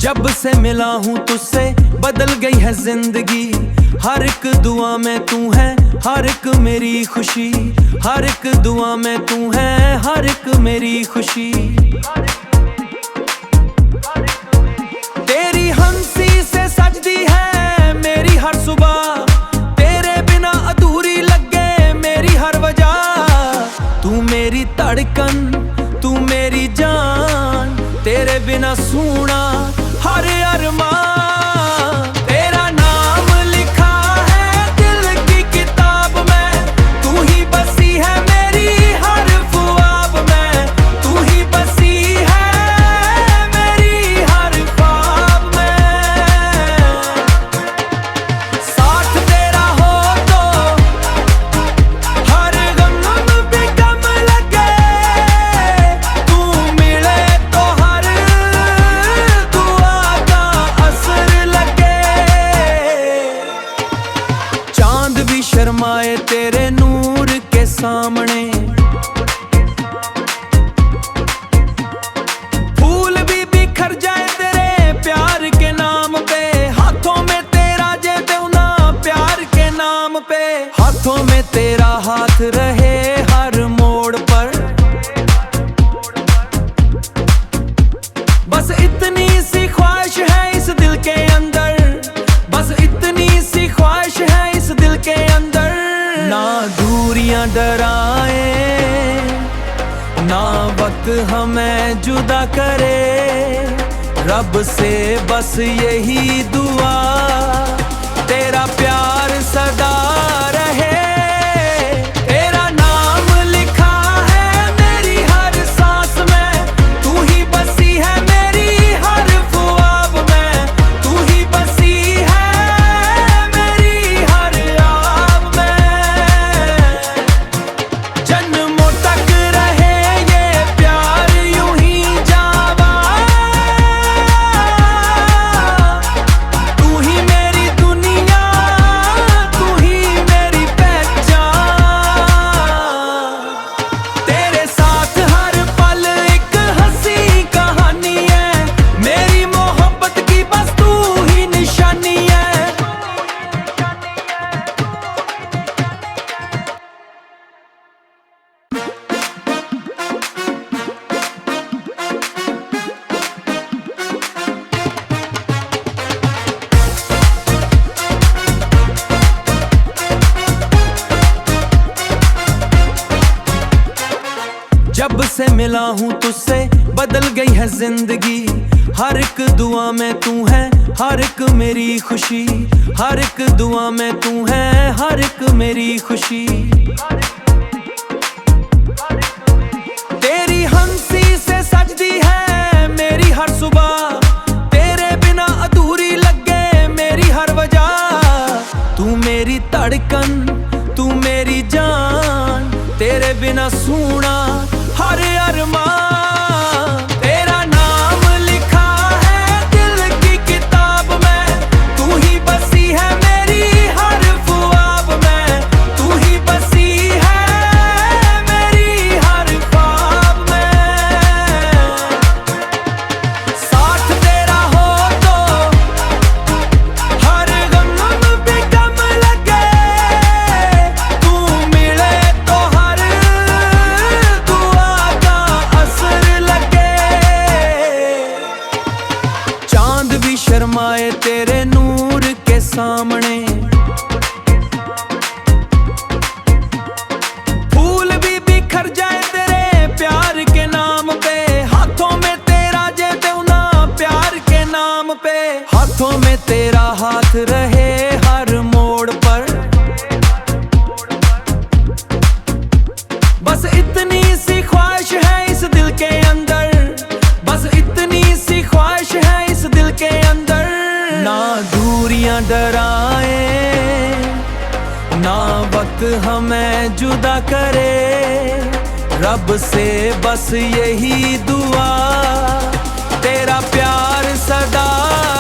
जब से मिला हूँ तुझसे बदल गई है जिंदगी। हर एक दुआ में तू है, हर एक मेरी खुशी। हर एक दुआ में तू है, हर एक मेरी खुशी। तेरी हंसी से सजदी है मेरी हर सुबह, तेरे बिना अधूरी लगे मेरी हर वजह। तू मेरी धड़कन, तू मेरी जान, तेरे बिना सूना हर अरमान। तेरा नाम लिखा है दिल की किताब में, तू ही बसी है मेरी हर ख्वाब में। तू ही बसी है मेरी हर ख्वाब में। साथ तेरा हो तो हर गम भी कम लगे, तू मिले तो हर दुआ का असर लगे। चांद भी शर्माए तेरे नूर के सामने, फूल भी बिखर जाए तेरे प्यार के नाम पे। हाथों में तेरा जे देना प्यार के नाम पे, हाथों में तेरा हाथ रहे हर मोड़ पर। बस इतनी सी ख्वाहिश है इस दिल के अंदर, बस इतनी सी ख्वाहिश है इस दिल के अंदर। ना दूरियां डराए, ना वक्त हमें जुदा करे, रब से बस यही दुआ, तेरा प्यार सदा रहे। तेरा नाम लिखा है मेरी हर सांस में, तू ही बसी है मेरी हर ख्वाब में। तू ही बसी है मेरी हर आब में। जन्मों तक रहे ये प्यार यूं ही जावा, तू ही मेरी दुनिया, तू ही मेरी पहचान। तेरे साथ हर पल एक हंसी कहानी है, मेरी मोहब्बत की बस तू ही निशानी है। जब से मिला हूँ तुझसे बदल गई है जिंदगी। हर एक दुआ में तू है, हर एक मेरी खुशी। हर एक दुआ में तू है, हर एक मेरी खुशी। तेरी हंसी से सजदी है मेरी हर सुबह, तेरे बिना अधूरी लगे मेरी हर वजह। तू मेरी धड़कन, तू मेरी जान, तेरे बिना सूना हर अरमान। तेरा नाम लिखा है दिल की किताब में, तू ही बसी है मेरी हर ख्वाब में। तू ही बसी है मेरी हर ख्वाब में। साथ तेरा हो तो हर गम भी कम लगे, तू मिले तो हर दुआ का असर लगे। चांद भी शर्माए तेरे नूर के सामने, फूल भी बिखर जाए तेरे प्यार के नाम पे। हाथों में तेरा जे देना प्यार के नाम पे, हाथों में तेरा हाथ रहे हर मोड़ पर। बस इतनी सी ख्वाहिश है इस दिल के अंदर, बस इतनी सी ख्वाहिश है इस दिल के अंदर। ना दूरियां डराए, ना वक्त हमें जुदा करे, रब से बस यही दुआ, तेरा प्यार सदा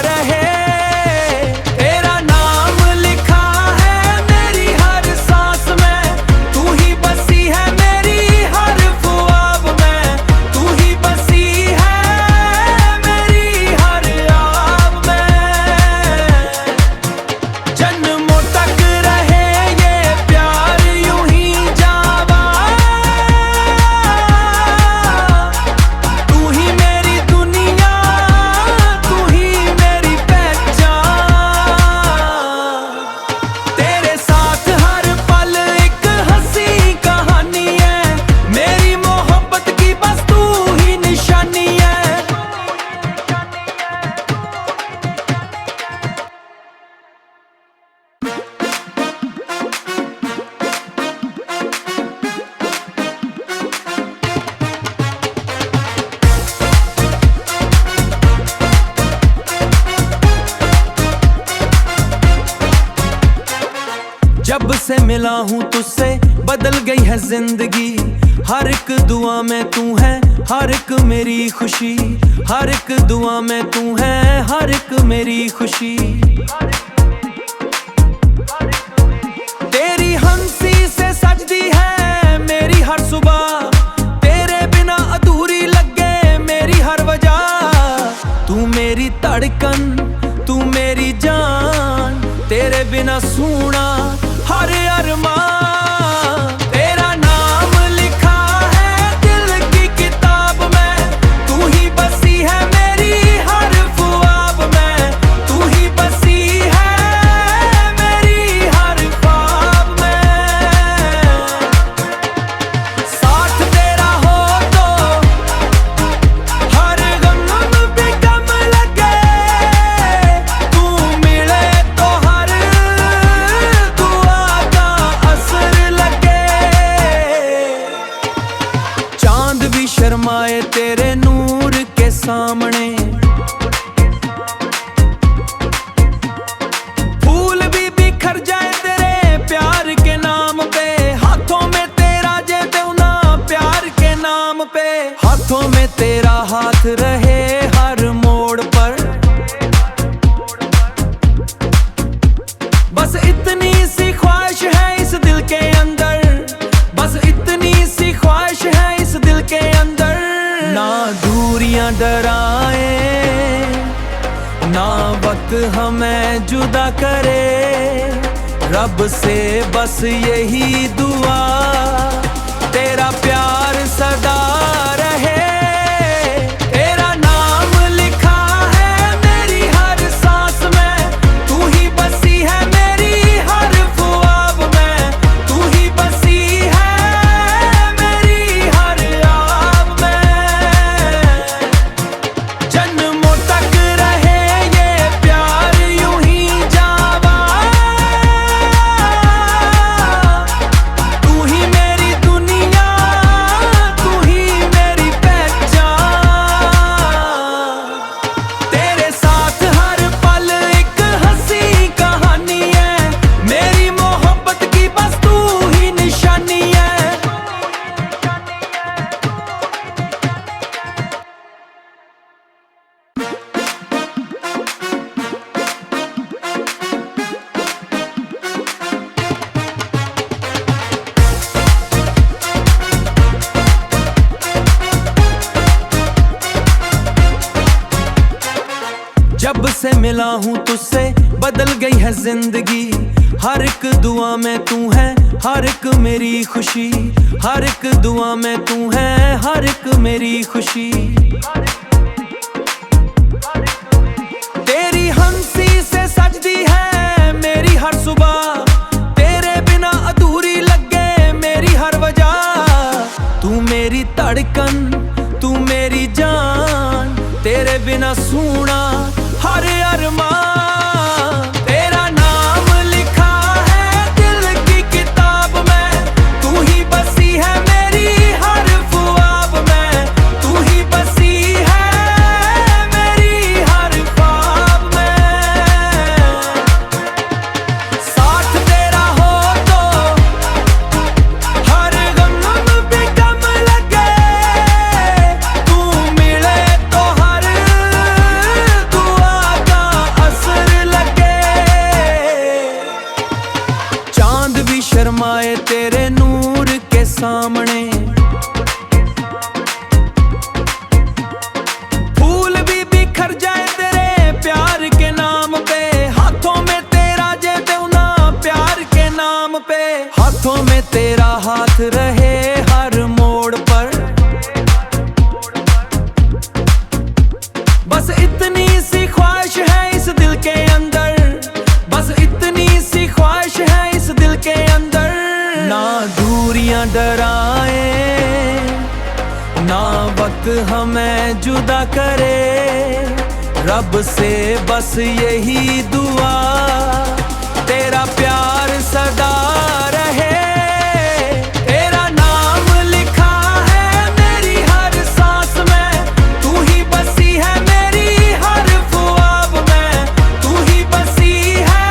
रहे। तेरा नाम लिखा है मेरी हर सांस में, तू ही बसी है मेरी हर ख्वाब में। तू ही बसी है मेरी हर से मिला हूँ तुझसे बदल गई है जिंदगी। हर एक दुआ में तू है, हर एक मेरी खुशी। हर एक दुआ में तू है, हर एक मेरी खुशी। तेरी हंसी से सजदी है मेरी हर सुबह, तेरे बिना अधूरी लगे मेरी हर वजह। तू मेरी धड़कन, तू मेरी जान, तेरे बिना सूना हर अरमान। तेरा नाम लिखा है दिल की किताब में, तू ही बसी है मेरी हर ख्वाब में। तू ही बसी है मेरी हर ख्वाब में। साथ तेरा हो तो हर गम भी कम लगे, तू मिले तो हर दुआ का असर लगे। चांद भी शर्माए तेरे नूर के सामने, फूल भी बिखर जाए तेरे प्यार के नाम पे। हाथों में तेरा जे देना प्यार के नाम पे। हाथों में तेरा हाथ रहे हर मोड़ पर, बस इतनी सी ख्वाहिश है इस दिल के अंदर। बस इतनी सी ख्वाहिश है इस दिल के अंदर। ना दूरियां डराए, ना वक्त हमें जुदा करे। रब से बस यही दुआ, तेरा प्यार सदा रहे। तेरा नाम लिखा है मेरी हर सांस में, तू ही बसी है मेरी हर ख्वाब में। तू ही बसी है मेरी हर आब में। जन्मों तक रहे ये प्यार यूं ही जावा। तू ही मेरी दुनिया, तू ही मेरी पहचान। तेरे साथ हर पल एक हंसी कहानी है, मेरी मोहब्बत की बस तू ही निशानी है। जब से मिला हूँ तुझसे बदल गई है जिंदगी। हर एक दुआ में तू है, हर एक मेरी खुशी। हर एक दुआ में तू है, हर एक मेरी खुशी। तेरी हंसी से सजदी है मेरी हर सुबह, तेरे बिना अधूरी लगे मेरी हर वजह। तू मेरी धड़कन, तू मेरी जान, तेरे बिना सूना हर अरमान। तेरा नाम लिखा है दिल की किताब में, तू ही बसी है मेरी हर ख्वाब में। तू ही बसी है मेरी हर ख्वाब में। साथ तेरा हो तो हर गम भी कम लगे, तू मिले तो हर दुआ का असर लगे। चांद भी शर्माए तेरे नूर के सामने, फूल भी बिखर जाए तेरे प्यार के नाम पे। हाथों में तेरा जे देना प्यार के नाम पे। हाथों में तेरा हाथ रहे हर मोड़ पर, बस इतनी सी ख्वाहिश है इस दिल के अंदर। बस इतनी सी ख्वाहिश है इस दिल के अंदर। ना दूरियां डराए, ना वक्त हमें जुदा करे। रब से बस यही दुआ, तेरा प्यार सदा रहे। तेरा नाम लिखा है मेरी हर सांस में, तू ही बसी है मेरी हर ख्वाब में। तू ही बसी है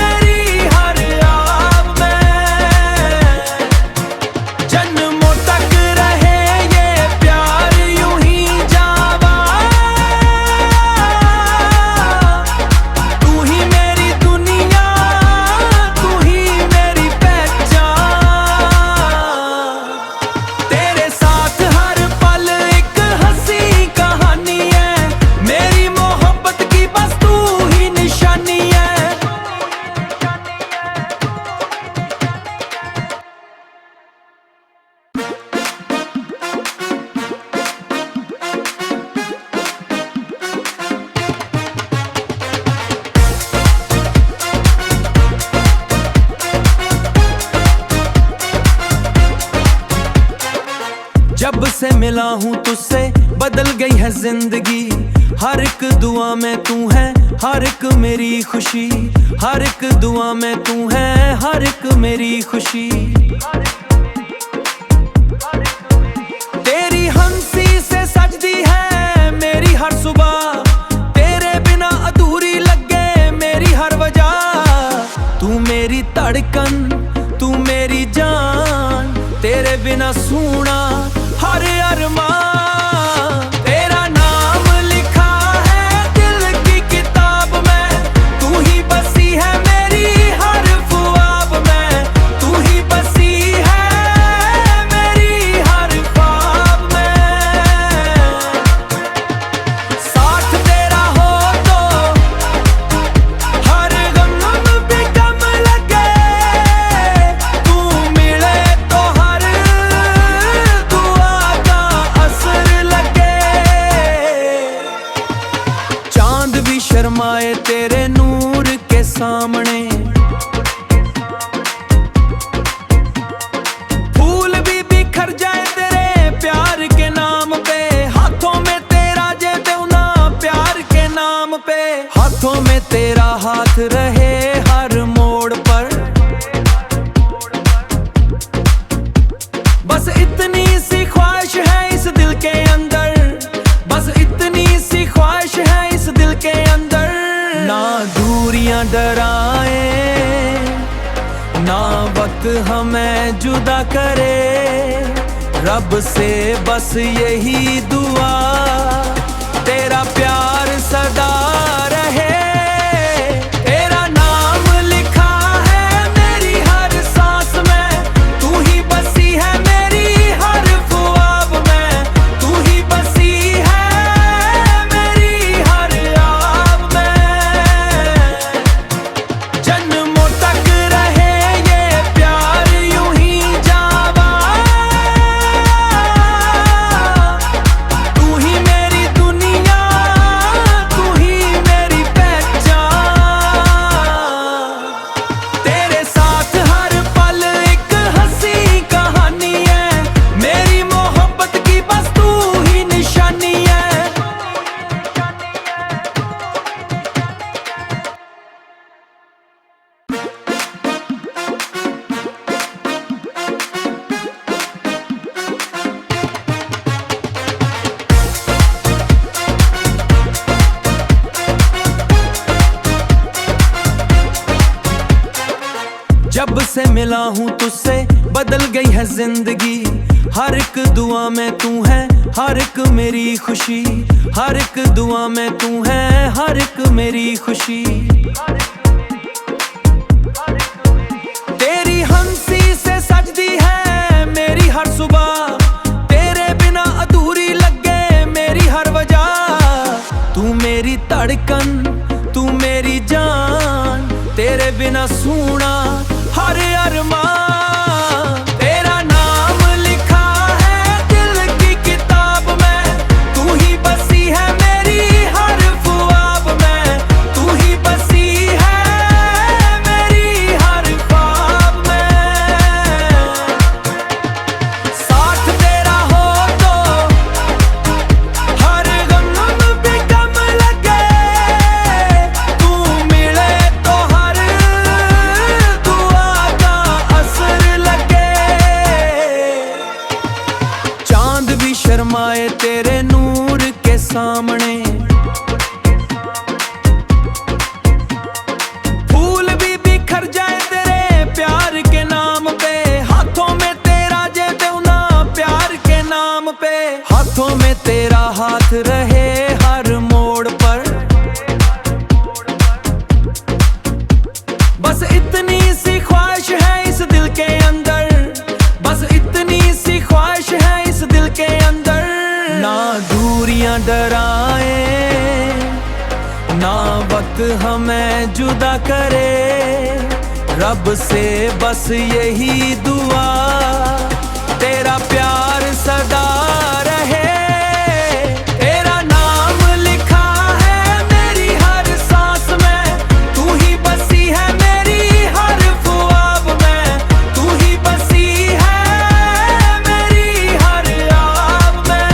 मेरी हर आब मिला हूँ तुझसे बदल गई है जिंदगी। हर एक दुआ में तू है, हर एक मेरी खुशी। हर एक दुआ में तू है, हर एक मेरी खुशी। तेरी हंसी से सजदी है मेरी हर सुबह। तेरे बिना अधूरी लगे मेरी हर वजह। तू मेरी धड़कन, तू मेरी जान, तेरे बिना सूना हर अरमान। तेरा नाम लिखा है दिल की किताब में। तू ही बसी है मेरी हर ख्वाब में। तू ही बसी है मेरी हर ख्वाब में। साथ तेरा हो तो हर गम भी कम लगे। तू मिले तो हर दुआ का असर लगे। चांद भी शर्माए तेरे नूर के सामने। फूल भी बिखर जाए तेरे प्यार के नाम पे। हाथों में तेरा जे देना प्यार के नाम पे। हाथों में तेरा हाथ रहे हर मोड़ पर। बस इतनी सी ख्वाहिश है इस दिल के अंदर। बस इतनी सी ख्वाहिश है इस दिल के अंदर। ना दूरियां डराए, ना वक्त हमें जुदा करे। रब से बस यही दुआ, तेरा प्यार सदा रहे। तेरा नाम लिखा है मेरी हर सांस में। तू ही बसी है मेरी हर ख्वाब में। तू ही बसी है मेरी हर आब में। जन्मों तक रहे ये प्यार यूं ही जावा। तू ही मेरी दुनिया, तू ही मेरी पहचान। तेरे साथ हर पल एक हंसी कहानी है। मेरी मोहब्बत की बस तू ही निशानी है। जब से मिला हूँ तुझसे बदल गई है जिंदगी। हर एक दुआ में तू है, हर एक मेरी खुशी। हर एक दुआ में तू है, हर एक मेरी खुशी। तेरी हंसी से सजदी है मेरी हर सुबह। तेरे बिना अधूरी लगे मेरी हर वजह। तू मेरी धड़कन, तू मेरी जान, तेरे बिना सूना हर अरमान। तेरा नाम लिखा है दिल की किताब में। तू ही बसी है मेरी हर ख्वाब में। तू ही बसी है मेरी हर ख्वाब में। साथ तेरा हो तो हर गम भी कम लगे। तू मिले तो हर दुआ का असर लगे। चांद भी शर्माए तेरे नूर के सामने। फूल भी बिखर जाए तेरे प्यार के नाम पे। हाथों में तेरा जे देना प्यार के नाम पे। हाथों में तेरा हाथ रहे हर मोड़ पर। बस इतनी सी ख्वाहिश है इस दिल के अंदर। बस इतनी सी ख्वाहिश है इस दिल के अंदर। ना दूरियां डराए, ना वक्त हमें जुदा करे। रब से बस यही दुआ, तेरा प्यार सदा रहे। तेरा नाम लिखा है मेरी हर सांस में। तू ही बसी है मेरी हर ख्वाब में। तू ही बसी है मेरी हर आब में।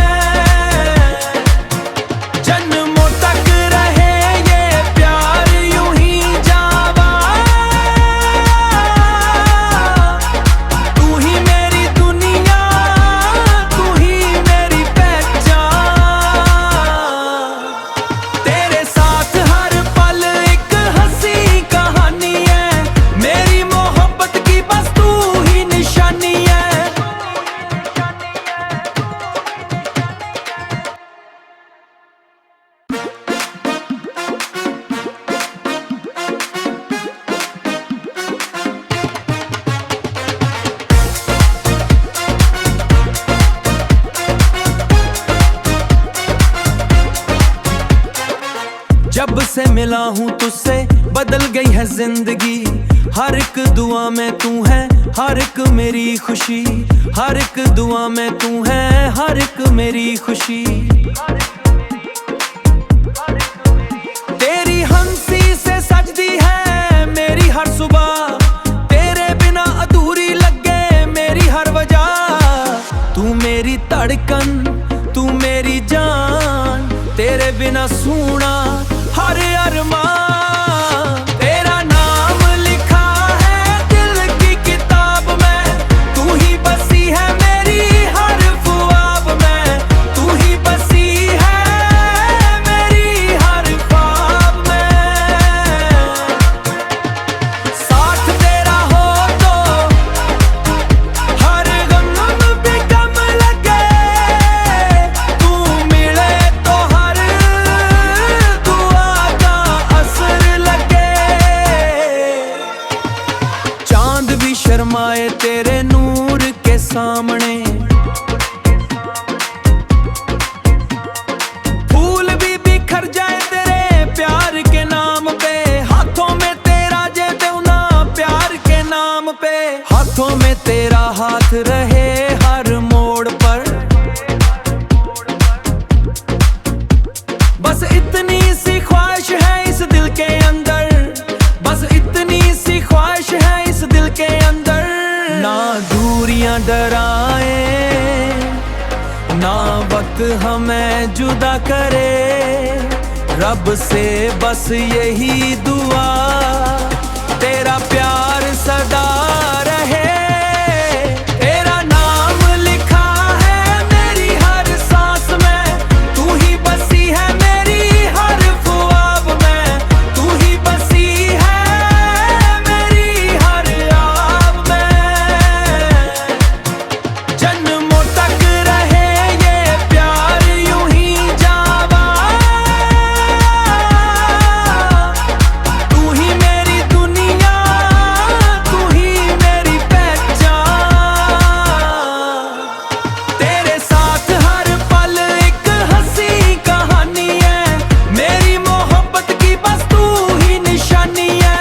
जब से मिला हूँ तुझसे बदल गई है जिंदगी। हर एक दुआ में तू है, हर एक मेरी खुशी। हर एक दुआ में तू है, हर एक मेरी खुशी। तेरी हंसी से सजदी है मेरी हर सुबह, तेरे बिना अधूरी लगे मेरी हर वजह। तू मेरी धड़कन, तू मेरी जान, तेरे बिना सूना हर अरमान। तेरा नाम लिखा है दिल की किताब में, तू ही बसी है मेरी हर ख्वाब में। तू ही बसी है मेरी हर ख्वाब में। साथ तेरा हो तो हर गम पे गम लगे, तू मिले तो हर दुआ का असर लगे। चांद भी शर्माए तेरे नूर के सामने, फूल भी बिखर जाए तेरे प्यार के नाम पे। हाथों में तेरा जे देना प्यार के नाम पे। हाथों में तेरा हाथ रहे हर मोड़ पर, बस इतनी सी ख्वाहिश है इस दिल के अंदर। बस इतनी सी ख्वाहिश है इस दिल के अंदर। ना दूरियां डराए, ना वक्त हमें जुदा करे। रब से बस यही दुआ, तेरा प्यार सदा रहे। तेरा नाम लिखा है मेरी हर सांस में, तू ही बसी है मेरी हर ख्वाब में। तू ही बसी है मेरी हर आब में। जन्मों तक रहे ये प्यार यूं ही जावा। तू ही मेरी दुनिया, तू ही मेरी पहचान। तेरे साथ हर पल एक हंसी कहानी है, मेरी मोहब्बत की बस तू ही निशानी है।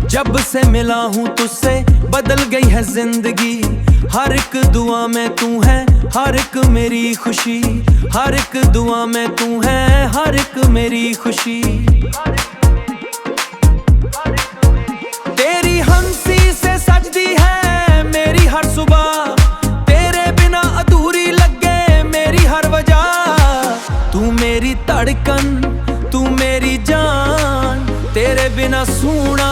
जब से मिला हूँ तुझसे बदल गई है जिंदगी। हर एक दुआ में तू है, हर एक मेरी खुशी। हर एक दुआ में तू है, हर एक मेरी खुशी। तेरी हंसी से सजदी है मेरी हर सुबह, तेरे बिना अधूरी लगे मेरी हर वजह। तू मेरी धड़कन, तू मेरी जान, तेरे बिना सूना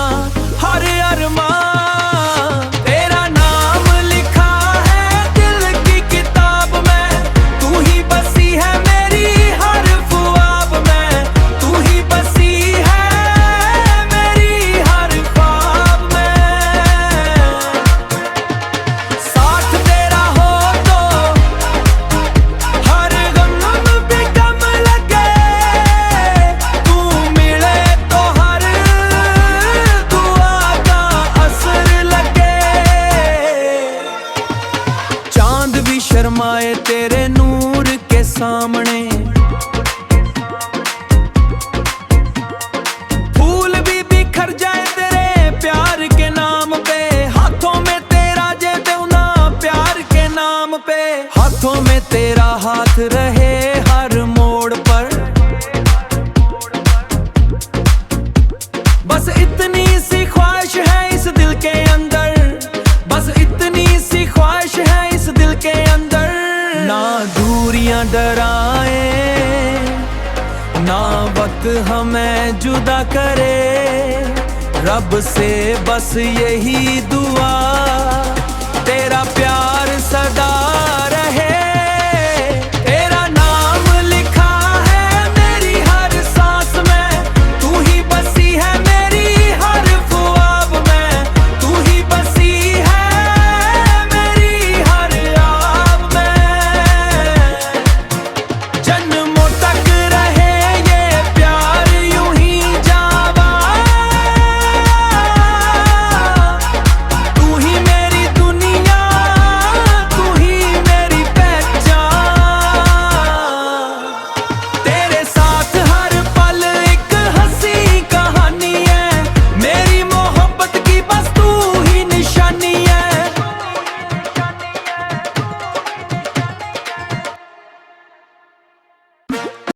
हर अरमान। तेरा नाम लिखा है दिल की किताब में, तू ही बसी है मेरी हर ख्वाब में। तू ही बसी है मेरी हर ख्वाब में। साथ तेरा हो तो हर गम पे गम लगे, तू मिले तो हर दुआ का असर लगे। चांद भी शर्माए तेरे नूर के सामने, फूल भी बिखर जाए तेरे प्यार के नाम पे। हाथों में तेरा जे देना प्यार के नाम पे। हाथों में तेरा हाथ रहे हर मोड़ पर, बस इतनी सी ख्वाहिश है इस दिल के अंदर। बस इतनी सी ख्वाहिश है इस दिल के अंदर। ना दूरियां डराए, ना वक्त हमें जुदा करे। रब से बस यही दुआ, तेरा प्यार सदा